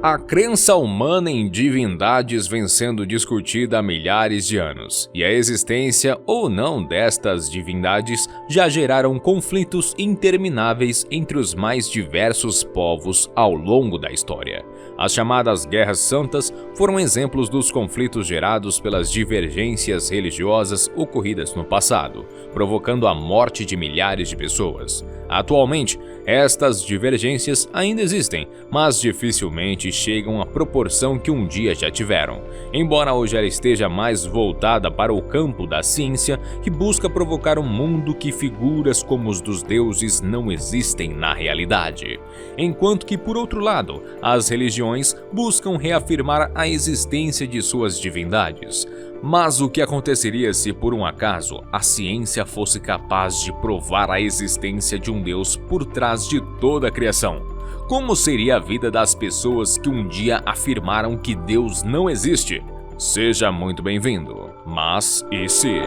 A crença humana em divindades vem sendo discutida há milhares de anos, e a existência ou não destas divindades já geraram conflitos intermináveis entre os mais diversos povos ao longo da história. As chamadas Guerras Santas foram exemplos dos conflitos gerados pelas divergências religiosas ocorridas no passado, provocando a morte de milhares de pessoas. Atualmente, estas divergências ainda existem, mas dificilmente chegam à proporção que um dia já tiveram. Embora hoje ela esteja mais voltada para o campo da ciência, que busca provocar um mundo que figuras como os dos deuses não existem na realidade. Enquanto que, por outro lado, as religiões buscam reafirmar a existência de suas divindades. Mas o que aconteceria se, por um acaso, a ciência fosse capaz de provar a existência de um Deus por trás de toda a criação? Como seria a vida das pessoas que um dia afirmaram que Deus não existe? Seja muito bem-vindo. Mas e se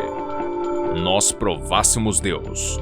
nós provássemos Deus?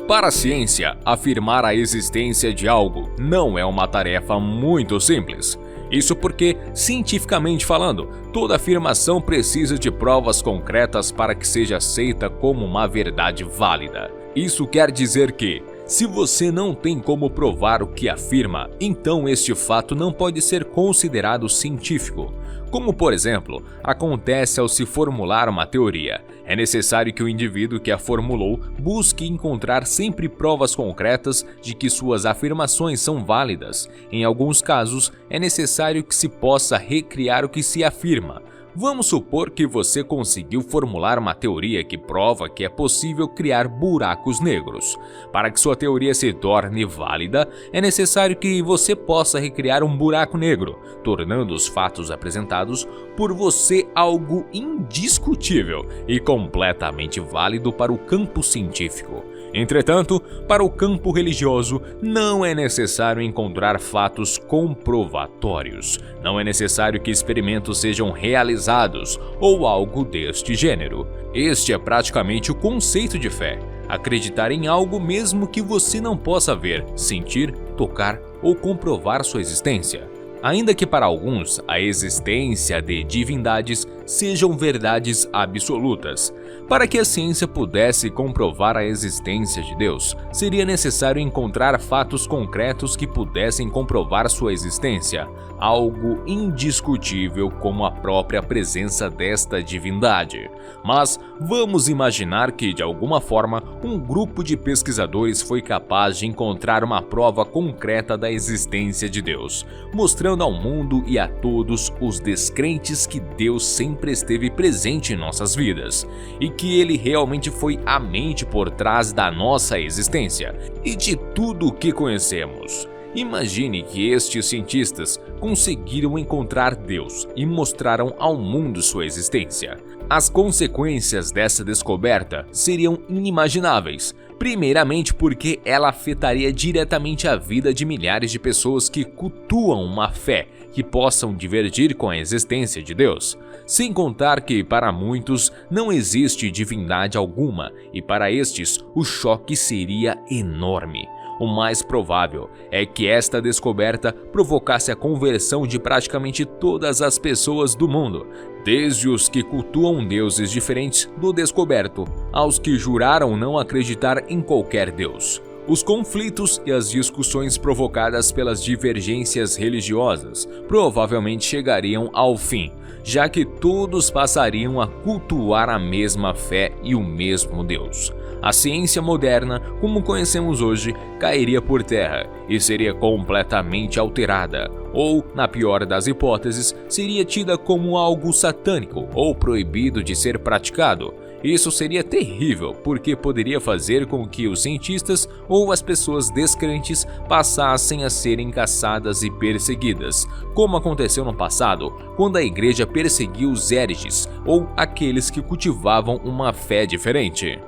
Para a ciência, afirmar a existência de algo não é uma tarefa muito simples. Isso porque, cientificamente falando, toda afirmação precisa de provas concretas para que seja aceita como uma verdade válida. Isso quer dizer que, se você não tem como provar o que afirma, então este fato não pode ser considerado científico. Como, por exemplo, acontece ao se formular uma teoria. É necessário que o indivíduo que a formulou busque encontrar sempre provas concretas de que suas afirmações são válidas. Em alguns casos, é necessário que se possa recriar o que se afirma. Vamos supor que você conseguiu formular uma teoria que prova que é possível criar buracos negros. Para que sua teoria se torne válida, é necessário que você possa recriar um buraco negro, tornando os fatos apresentados por você algo indiscutível e completamente válido para o campo científico. Entretanto, para o campo religioso, não é necessário encontrar fatos comprovatórios. Não é necessário que experimentos sejam realizados ou algo deste gênero. Este é praticamente o conceito de fé. Acreditar em algo mesmo que você não possa ver, sentir, tocar ou comprovar sua existência. Ainda que para alguns a existência de divindades sejam verdades absolutas. Para que a ciência pudesse comprovar a existência de Deus, seria necessário encontrar fatos concretos que pudessem comprovar sua existência, algo indiscutível como a própria presença desta divindade. Mas vamos imaginar que, de alguma forma, um grupo de pesquisadores foi capaz de encontrar uma prova concreta da existência de Deus, mostrando ao mundo e a todos os descrentes que Deus sempre esteve presente em nossas vidas, e que Ele realmente foi a mente por trás da nossa existência e de tudo o que conhecemos. Imagine que estes cientistas conseguiram encontrar Deus e mostraram ao mundo sua existência. As consequências dessa descoberta seriam inimagináveis. Primeiramente porque ela afetaria diretamente a vida de milhares de pessoas que cultuam uma fé que possam divergir com a existência de Deus. Sem contar que, para muitos, não existe divindade alguma, e para estes, o choque seria enorme. O mais provável é que esta descoberta provocasse a conversão de praticamente todas as pessoas do mundo, desde os que cultuam deuses diferentes do descoberto, aos que juraram não acreditar em qualquer deus. Os conflitos e as discussões provocadas pelas divergências religiosas provavelmente chegariam ao fim, já que todos passariam a cultuar a mesma fé e o mesmo Deus. A ciência moderna, como conhecemos hoje, cairia por terra e seria completamente alterada, ou, na pior das hipóteses, seria tida como algo satânico ou proibido de ser praticado. Isso seria terrível, porque poderia fazer com que os cientistas ou as pessoas descrentes passassem a serem caçadas e perseguidas, como aconteceu no passado, quando a igreja perseguiu os hereges ou aqueles que cultivavam uma fé diferente.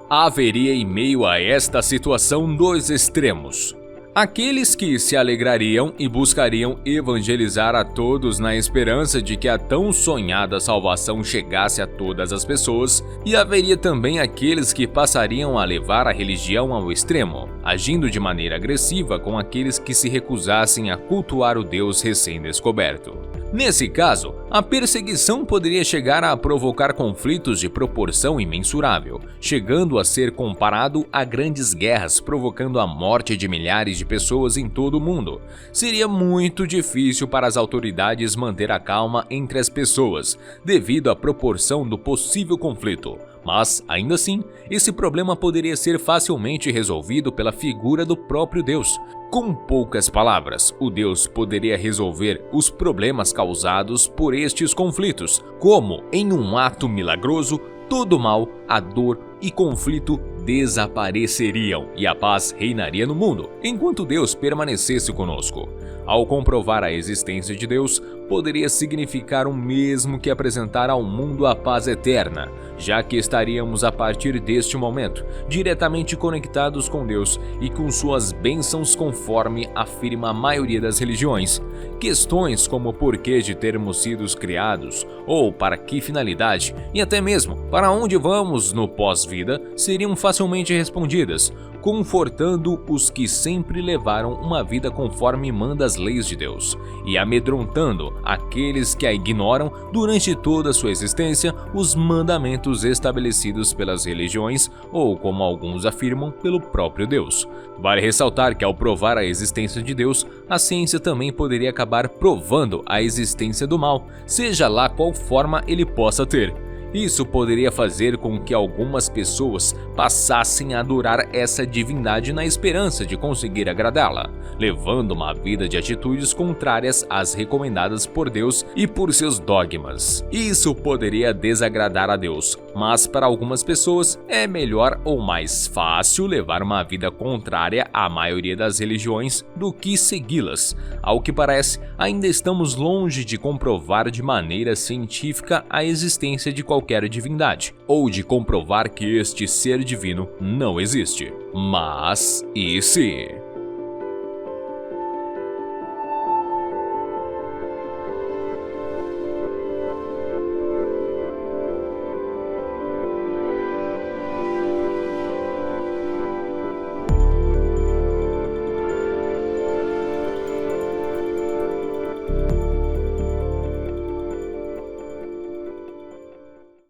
Haveria em meio a esta situação dois extremos. Aqueles que se alegrariam e buscariam evangelizar a todos na esperança de que a tão sonhada salvação chegasse a todas as pessoas, e haveria também aqueles que passariam a levar a religião ao extremo, agindo de maneira agressiva com aqueles que se recusassem a cultuar o Deus recém-descoberto. Nesse caso, a perseguição poderia chegar a provocar conflitos de proporção imensurável, chegando a ser comparado a grandes guerras provocando a morte de milhares de pessoas em todo o mundo. Seria muito difícil para as autoridades manter a calma entre as pessoas, devido à proporção do possível conflito. Mas, ainda assim, esse problema poderia ser facilmente resolvido pela figura do próprio Deus. Com poucas palavras, o Deus poderia resolver os problemas causados por estes conflitos, como, em um ato milagroso, todo o mal, a dor e conflito desapareceriam e a paz reinaria no mundo, enquanto Deus permanecesse conosco. Ao comprovar a existência de Deus, poderia significar o mesmo que apresentar ao mundo a paz eterna, já que estaríamos a partir deste momento diretamente conectados com Deus e com suas bênçãos conforme afirma a maioria das religiões. Questões como o porquê de termos sido criados, ou para que finalidade, e até mesmo para onde vamos no pós-vida, seriam facilmente respondidas, confortando os que sempre levaram uma vida conforme manda as leis de Deus, e amedrontando aqueles que a ignoram durante toda a sua existência os mandamentos estabelecidos pelas religiões ou, como alguns afirmam, pelo próprio Deus. Vale ressaltar que ao provar a existência de Deus, a ciência também poderia acabar provando a existência do mal, seja lá qual forma ele possa ter. Isso poderia fazer com que algumas pessoas passassem a adorar essa divindade na esperança de conseguir agradá-la, levando uma vida de atitudes contrárias às recomendadas por Deus e por seus dogmas. Isso poderia desagradar a Deus, mas para algumas pessoas é melhor ou mais fácil levar uma vida contrária à maioria das religiões do que segui-las. Ao que parece, ainda estamos longe de comprovar de maneira científica a existência de qualquer divindade, ou de comprovar que este ser divino não existe. Mas, e se?